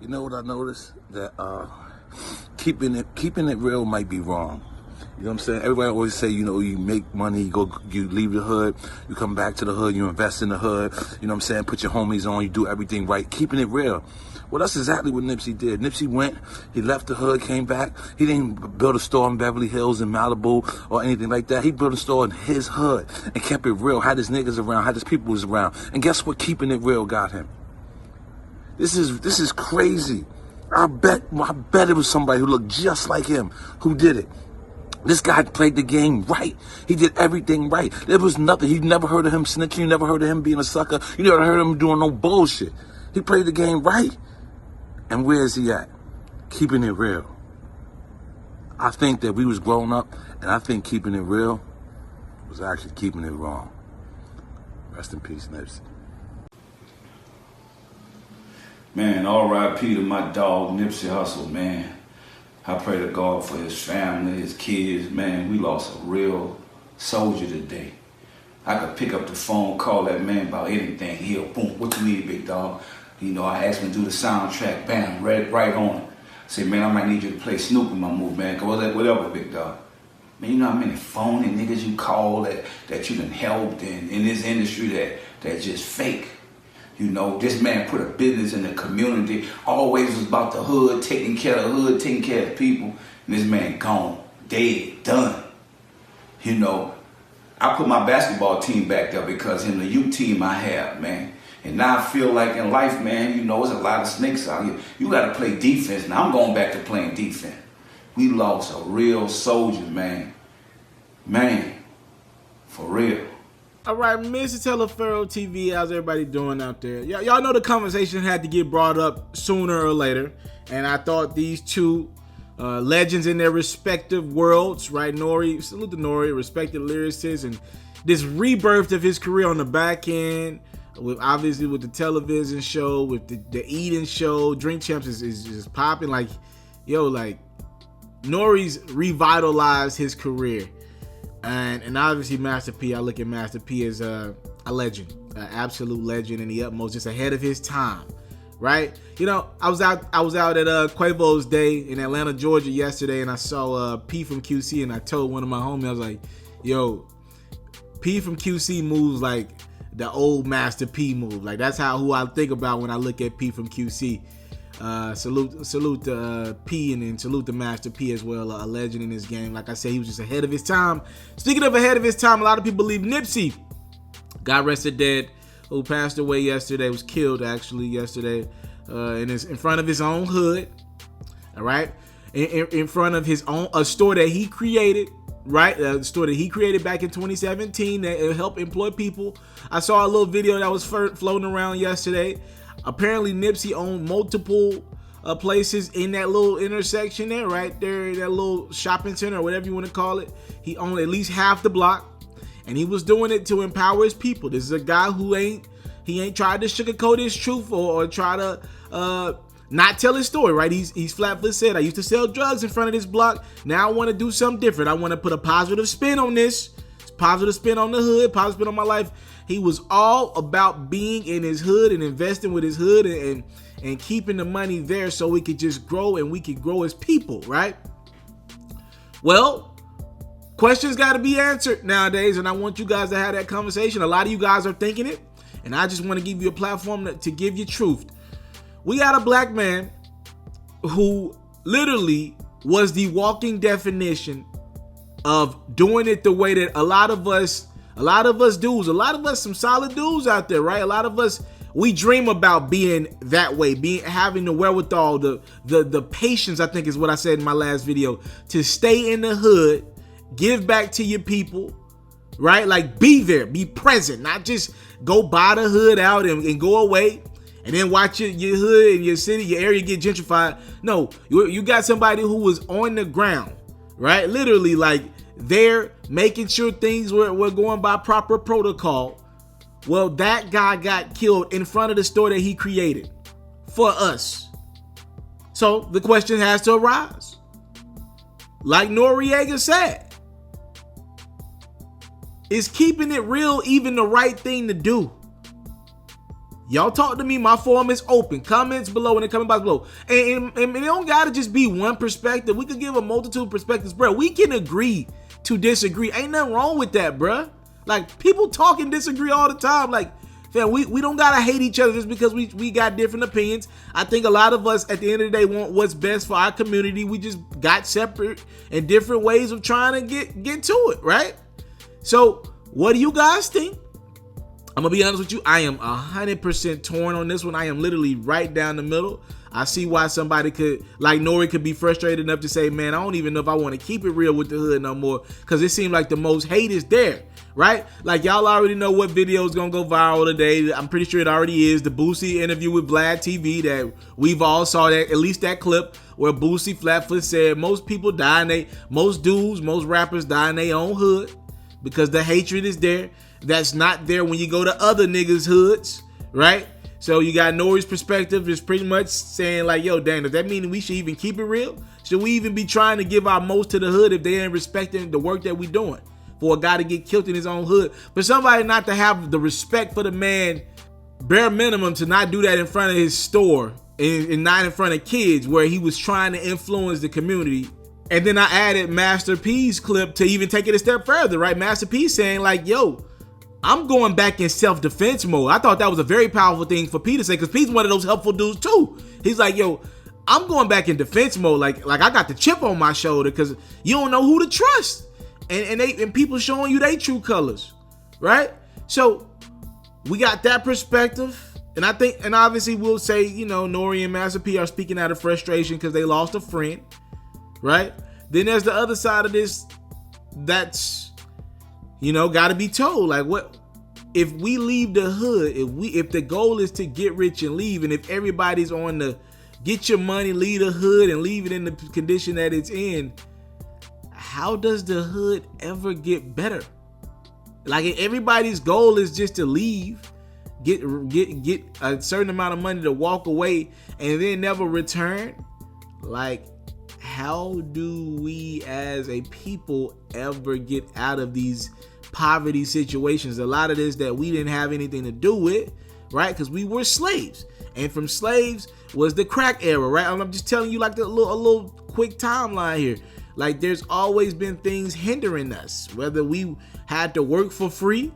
You know what I noticed? That keeping it real might be wrong. You know what I'm saying? Everybody always say, you know, you make money, you leave the hood, you come back to the hood, you invest in the hood, you know what I'm saying? Put your homies on, you do everything right, keeping it real. Well, that's exactly what Nipsey did. Nipsey went, he left the hood, came back. He didn't build a store in Beverly Hills in Malibu or anything like that. He built a store in his hood and kept it real, had his niggas around, had his people around. And guess what? Keeping it real got him. This is crazy. I bet it was somebody who looked just like him who did it. This guy played the game right. He did everything right. There was nothing. You never heard of him snitching. You never heard of him being a sucker. You never heard of him doing no bullshit. He played the game right. And where is he at? Keeping it real. I think that we was growing up, and I think keeping it real was actually keeping it wrong. Rest in peace, Nipsey. Man, R.I.P. to my dog, Nipsey Hussle, man. I pray to God for his family, his kids. Man, we lost a real soldier today. I could pick up the phone, call that man about anything. He'll, boom, what you need, big dog? You know, I asked him to do the soundtrack, bam, right on it. Say, man, I might need you to play Snoop in my movie, man. Whatever, big dog. Man, you know how many phony niggas you call that you done helped in this industry that just fake. You know, this man put a business in the community, always was about the hood, taking care of the hood, taking care of the people, and this man gone, dead, done. You know, I put my basketball team back there because in the youth team I have, man. And now I feel like in life, man, you know, there's a lot of snakes out here. You got to play defense. Now I'm going back to playing defense. We lost a real soldier, man. Man, for real. All right, Mr. TALIAFERRO TV, how's everybody doing out there? Y'all know the conversation had to get brought up sooner or later, and I thought these two legends in their respective worlds, right? Nore, salute to Nore, respected lyricists, and this rebirth of his career on the back end, obviously with the television show, with the eating show, Drink Champs is just popping. Like, yo, like Nore's revitalized his career. And obviously Master P, I look at Master P as a legend, an absolute legend in the utmost, just ahead of his time, right? You know, I was out at Quavo's Day in Atlanta, Georgia yesterday, and I saw P from QC, and I told one of my homies, I was like, yo, P from QC moves like the old Master P move. Like, that's who I think about when I look at P from QC. Salute to P, and then salute to Master P as well, a legend in this game. Like I said, he was just ahead of his time. Speaking of ahead of his time, a lot of people believe Nipsey, God rest her dead, who passed away yesterday, was killed actually yesterday in front of his own hood, all right, in front of his own, a store that he created, right, a store that he created back in 2017 that helped employ people. I saw a little video that was floating around yesterday. Apparently Nipsey owned multiple places in that little intersection there, right there, that little shopping center or whatever you want to call it. He owned at least half the block, and he was doing it to empower his people. This is a guy who ain't tried to sugarcoat his truth or try to not tell his story, right? He's flat-foot said, I used to sell drugs in front of this block. Now I want to do something different. I want to put a positive spin on this. Positive spin on the hood, positive spin on my life. He was all about being in his hood and investing with his hood and keeping the money there so we could just grow and we could grow as people, right? Well, questions got to be answered nowadays, and I want you guys to have that conversation. A lot of you guys are thinking it, and I just want to give you a platform to give you truth. We got a black man who literally was the walking definition of doing it the way that a lot of us dudes, a lot of us some solid dudes out there, right? A lot of us, we dream about being that way, having the wherewithal, the patience, I think is what I said in my last video, to stay in the hood, give back to your people, right? Like, be there, be present, not just go buy the hood out and go away and then watch your hood and your city, your area get gentrified. No, you got somebody who was on the ground, right? Literally, like, they're making sure things were going by proper protocol. Well, that guy got killed in front of the store that he created for us. So the question has to arise. Like Noriega said, is keeping it real even the right thing to do? Y'all talk to me. My forum is open. Comments below in the comment box below. And it don't gotta just be one perspective. We could give a multitude of perspectives, bro. We can agree to disagree. Ain't nothing wrong with that, bro. Like, people talk and disagree all the time. Like, fam, we don't gotta hate each other just because we got different opinions. I think a lot of us at the end of the day want what's best for our community. We just got separate and different ways of trying to get to it, right? So, what do you guys think? I'm gonna be honest with you. I am 100% torn on this one. I am literally right down the middle. I see why somebody could, like Nore, could be frustrated enough to say, man, I don't even know if I want to keep it real with the hood no more, because it seemed like the most hate is there, right? Like, y'all already know what video is gonna go viral today. I'm pretty sure it already is. The Boosie interview with Vlad TV that we've all saw, that at least that clip where Boosie Flatfoot said most people die most dudes, most rappers die in their own hood because the hatred is there. That's not there when you go to other niggas' hoods, right? So you got Nore's perspective is pretty much saying like, yo, damn, does that mean we should even keep it real? Should we even be trying to give our most to the hood if they ain't respecting the work that we doing? For a guy to get killed in his own hood, for somebody not to have the respect for the man, bare minimum to not do that in front of his store and not in front of kids where he was trying to influence the community. And then I added Master P's clip to even take it a step further, right? Master P saying like, yo, I'm going back in self-defense mode. I thought that was a very powerful thing for P to say, because P's one of those helpful dudes too. He's like, yo, I'm going back in defense mode. Like I got the chip on my shoulder because you don't know who to trust. And people showing you their true colors, right? So we got that perspective. And I think, and obviously we'll say, you know, Nore and Master P are speaking out of frustration because they lost a friend, right? Then there's the other side of this that's, you know, got to be told, like, what if we leave the hood, if the goal is to get rich and leave, and if everybody's on the get your money, leave the hood and leave it in the condition that it's in, how does the hood ever get better? Like, if everybody's goal is just to leave, get a certain amount of money to walk away and then never return, like, how do we as a people ever get out of these poverty situations? A lot of this that we didn't have anything to do with, right? Because we were slaves, and from slaves was the crack era, right? I'm just telling you like a little quick timeline here. Like, there's always been things hindering us, whether we had to work for free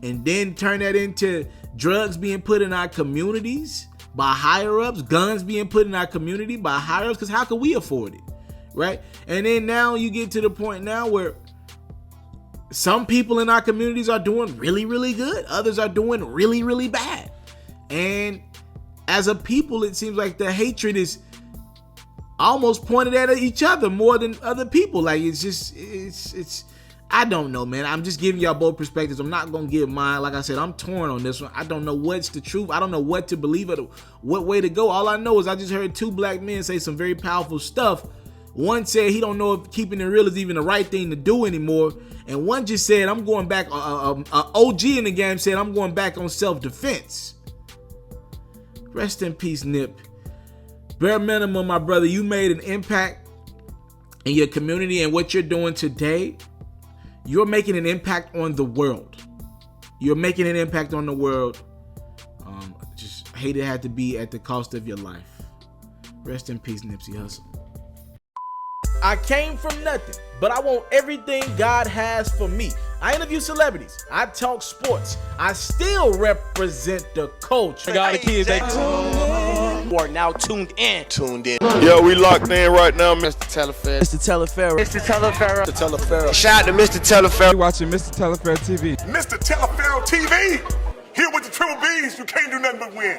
and then turn that into drugs being put in our communities by higher ups, guns being put in our community by higher ups, because how could we afford it, right? And then now you get to the point now where some people in our communities are doing really, really good. Others are doing really, really bad. And as a people, it seems like the hatred is almost pointed at each other more than other people. Like, it's I don't know, man. I'm just giving y'all both perspectives. I'm not going to give mine. Like I said, I'm torn on this one. I don't know what's the truth. I don't know what to believe or what way to go. All I know is I just heard two black men say some very powerful stuff. One said he don't know if keeping it real is even the right thing to do anymore. And one just said, I'm going back, OG in the game said, I'm going back on self-defense. Rest in peace, Nip. Bare minimum, my brother, you made an impact in your community, and what you're doing today, you're making an impact on the world. You're making an impact on the world. Just hate it had to be at the cost of your life. Rest in peace, Nipsey Hussle. I came from nothing, but I want everything God has for me. I interview celebrities. I talk sports. I still represent the culture. Got the kids that you are now tuned in. Yo, we locked in right now, Mr. TALIAFERRO. Mr. Taliaferro. Shout out to Mr. Taliaferro. You're watching Mr. TALIAFERRO TV. Mr. TALIAFERRO TV, here with the triple B's, you can't do nothing but win.